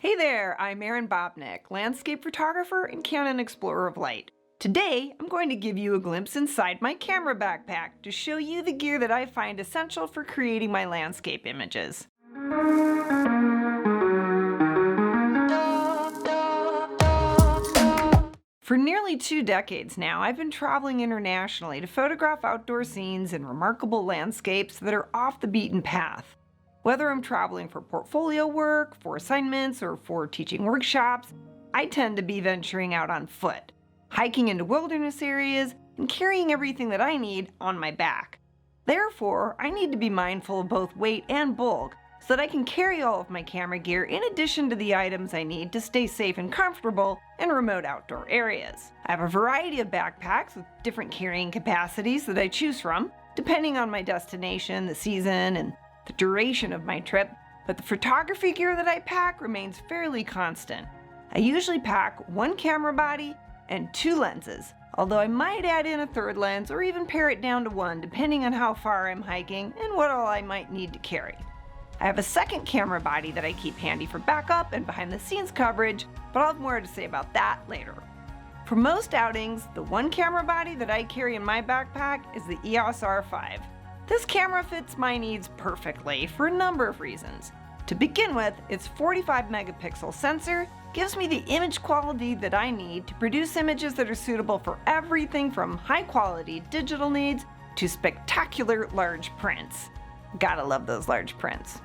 Hey there, I'm Erin Babnik, landscape photographer and Canon Explorer of Light. Today, I'm going to give you a glimpse inside my camera backpack to show you the gear that I find essential for creating my landscape images. For nearly 2 decades now, I've been traveling internationally to photograph outdoor scenes and remarkable landscapes that are off the beaten path. Whether I'm traveling for portfolio work, for assignments, or for teaching workshops, I tend to be venturing out on foot, hiking into wilderness areas, and carrying everything that I need on my back. Therefore, I need to be mindful of both weight and bulk so that I can carry all of my camera gear in addition to the items I need to stay safe and comfortable in remote outdoor areas. I have a variety of backpacks with different carrying capacities that I choose from, depending on my destination, the season, and the duration of my trip, but the photography gear that I pack remains fairly constant. I usually pack one camera body and 2 lenses, although I might add in a 3rd lens or even pare it down to 1 depending on how far I'm hiking and what all I might need to carry. I have a 2nd camera body that I keep handy for backup and behind the scenes coverage, but I'll have more to say about that later. For most outings, the one camera body that I carry in my backpack is the EOS R5. This camera fits my needs perfectly for a number of reasons. To begin with, its 45 megapixel sensor gives me the image quality that I need to produce images that are suitable for everything from high quality digital needs to spectacular large prints. Gotta love those large prints.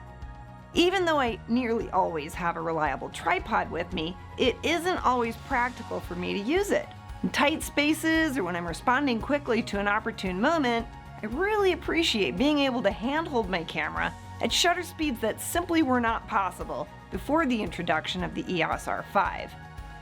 Even though I nearly always have a reliable tripod with me, it isn't always practical for me to use it. In tight spaces or when I'm responding quickly to an opportune moment, I really appreciate being able to handhold my camera at shutter speeds that simply were not possible before the introduction of the EOS R5.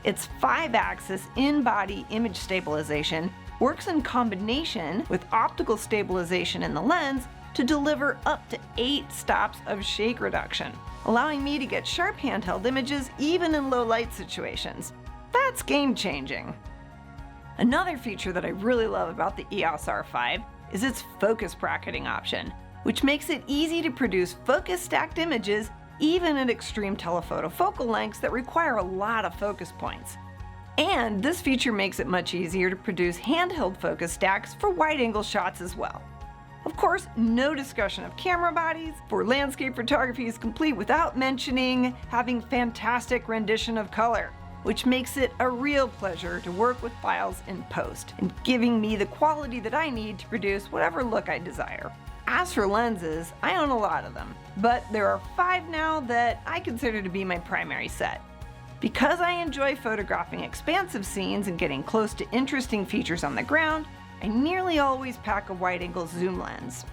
Its 5-axis in-body image stabilization works in combination with optical stabilization in the lens to deliver up to 8 stops of shake reduction, allowing me to get sharp handheld images even in low light situations. That's game-changing. Another feature that I really love about the EOS R5 is its focus bracketing option, which makes it easy to produce focus-stacked images even at extreme telephoto focal lengths that require a lot of focus points. And this feature makes it much easier to produce handheld focus stacks for wide-angle shots as well. Of course, no discussion of camera bodies for landscape photography is complete without mentioning having fantastic rendition of color, which makes it a real pleasure to work with files in post and giving me the quality that I need to produce whatever look I desire. As for lenses, I own a lot of them, but there are 5 now that I consider to be my primary set. Because I enjoy photographing expansive scenes and getting close to interesting features on the ground, I nearly always pack a wide-angle zoom lens.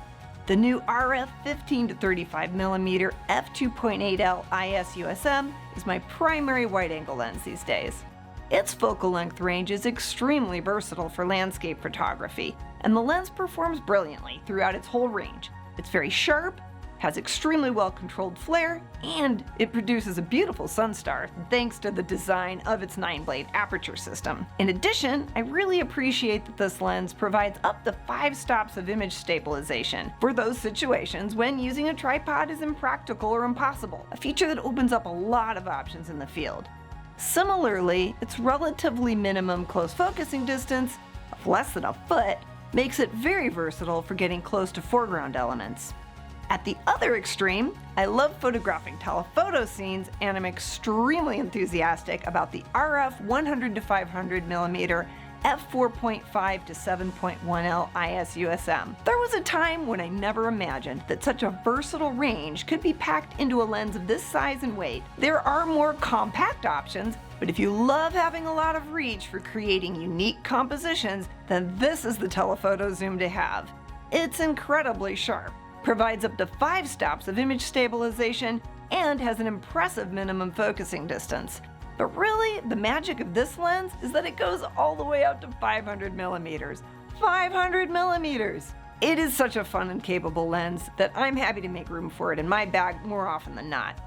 The new RF 15-35mm f2.8L IS-USM is my primary wide-angle lens these days. Its focal length range is extremely versatile for landscape photography, and the lens performs brilliantly throughout its whole range. It's very sharp, has extremely well-controlled flare, and it produces a beautiful sunstar thanks to the design of its 9-blade aperture system. In addition, I really appreciate that this lens provides up to 5 stops of image stabilization for those situations when using a tripod is impractical or impossible, a feature that opens up a lot of options in the field. Similarly, its relatively minimum close focusing distance of less than a foot makes it very versatile for getting close to foreground elements. At the other extreme, I love photographing telephoto scenes, and I'm extremely enthusiastic about the RF 100-500mm f4.5 to 7.1L IS-USM. There was a time when I never imagined that such a versatile range could be packed into a lens of this size and weight. There are more compact options, but if you love having a lot of reach for creating unique compositions, then this is the telephoto zoom to have. It's incredibly sharp, provides up to 5 stops of image stabilization, and has an impressive minimum focusing distance. But really, the magic of this lens is that it goes all the way out to 500 millimeters. 500 millimeters! It is such a fun and capable lens that I'm happy to make room for it in my bag more often than not.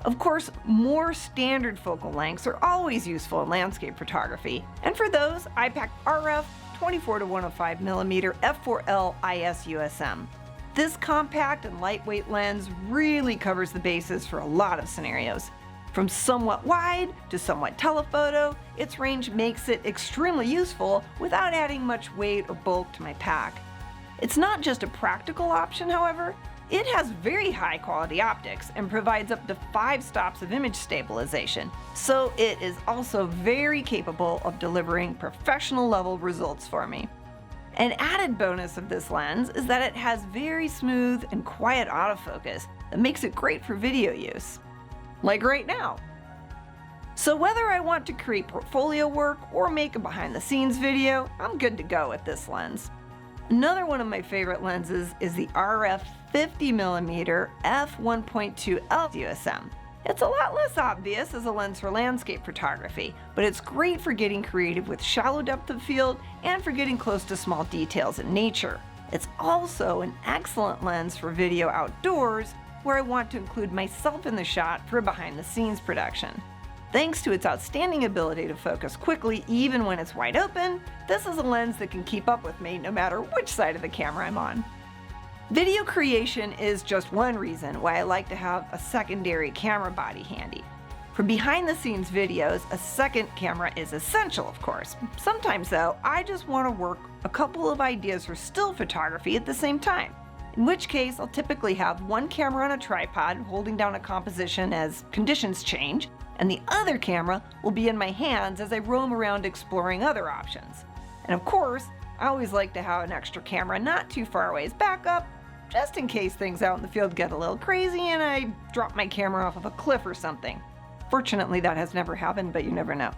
Of course, more standard focal lengths are always useful in landscape photography, and for those, I packed RF 24-105mm f4L IS-USM. This compact and lightweight lens really covers the bases for a lot of scenarios. From somewhat wide to somewhat telephoto, its range makes it extremely useful without adding much weight or bulk to my pack. It's not just a practical option, however. It has very high quality optics and provides up to 5 stops of image stabilization, so it is also very capable of delivering professional level results for me. An added bonus of this lens is that it has very smooth and quiet autofocus that makes it great for video use. Like right now. So whether I want to create portfolio work or make a behind the scenes video, I'm good to go with this lens. Another one of my favorite lenses is the RF 50mm f1.2 USM. It's a lot less obvious as a lens for landscape photography, but it's great for getting creative with shallow depth of field and for getting close to small details in nature. It's also an excellent lens for video outdoors, where I want to include myself in the shot for a behind-the-scenes production. Thanks to its outstanding ability to focus quickly even when it's wide open, this is a lens that can keep up with me no matter which side of the camera I'm on. Video creation is just one reason why I like to have a secondary camera body handy. For behind-the-scenes videos, a second camera is essential, of course. Sometimes, though, I just want to work a couple of ideas for still photography at the same time. In which case, I'll typically have one camera on a tripod holding down a composition as conditions change, and the other camera will be in my hands as I roam around exploring other options. And of course, I always like to have an extra camera not too far away as backup, just in case things out in the field get a little crazy and I drop my camera off of a cliff or something. Fortunately, that has never happened, but you never know.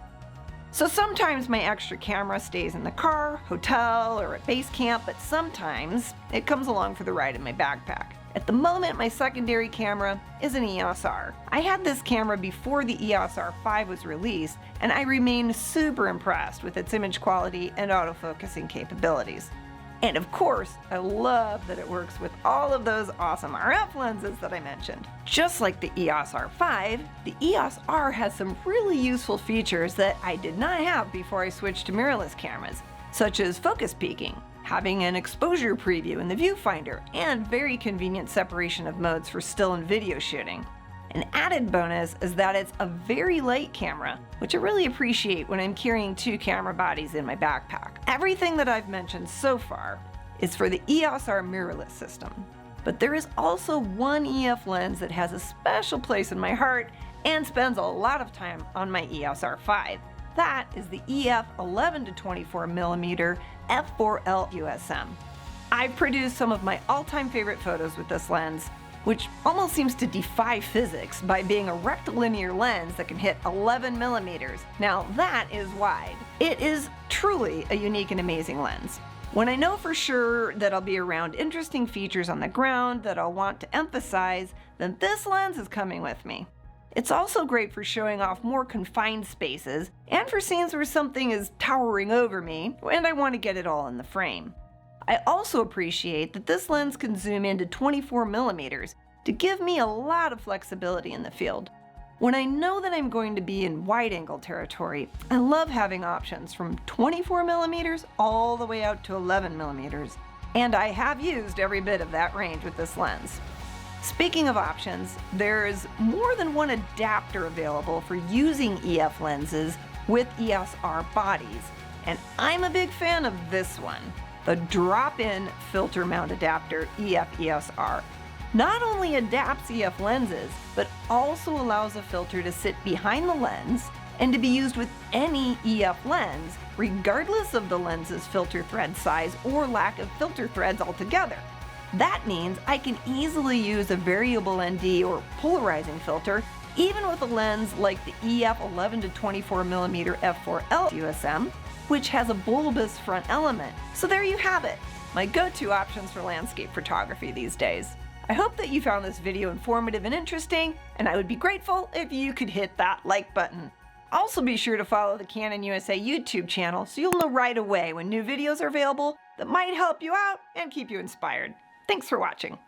So sometimes my extra camera stays in the car, hotel, or at base camp, but sometimes it comes along for the ride in my backpack. At the moment, my secondary camera is an EOS R. I had this camera before the EOS R5 was released, and I remain super impressed with its image quality and autofocusing capabilities. And of course, I love that it works with all of those awesome RF lenses that I mentioned. Just like the EOS R5, the EOS R has some really useful features that I did not have before I switched to mirrorless cameras, such as focus peaking, having an exposure preview in the viewfinder, and very convenient separation of modes for still and video shooting. An added bonus is that it's a very light camera, which I really appreciate when I'm carrying 2 camera bodies in my backpack. Everything that I've mentioned so far is for the EOS R mirrorless system, but there is also one EF lens that has a special place in my heart and spends a lot of time on my EOS R5. That is the EF 11 to 24mm f4L USM. I've produced some of my all-time favorite photos with this lens, which almost seems to defy physics by being a rectilinear lens that can hit 11mm. Now that is wide. It is truly a unique and amazing lens. When I know for sure that I'll be around interesting features on the ground that I'll want to emphasize, then this lens is coming with me. It's also great for showing off more confined spaces and for scenes where something is towering over me and I want to get it all in the frame. I also appreciate that this lens can zoom into 24mm to give me a lot of flexibility in the field. When I know that I'm going to be in wide-angle territory, I love having options from 24mm all the way out to 11mm, and I have used every bit of that range with this lens. Speaking of options, there's more than one adapter available for using EF lenses with EOS R bodies, and I'm a big fan of this one. The drop-in filter mount adapter EF EOS R not only adapts EF lenses, but also allows a filter to sit behind the lens and to be used with any EF lens, regardless of the lens's filter thread size or lack of filter threads altogether. That means I can easily use a variable ND or polarizing filter even with a lens like the EF 11 to 24mm f4L USM, which has a bulbous front element. So there you have it, my go-to options for landscape photography these days. I hope that you found this video informative and interesting, and I would be grateful if you could hit that like button. Also be sure to follow the Canon USA YouTube channel so you'll know right away when new videos are available that might help you out and keep you inspired. Thanks for watching.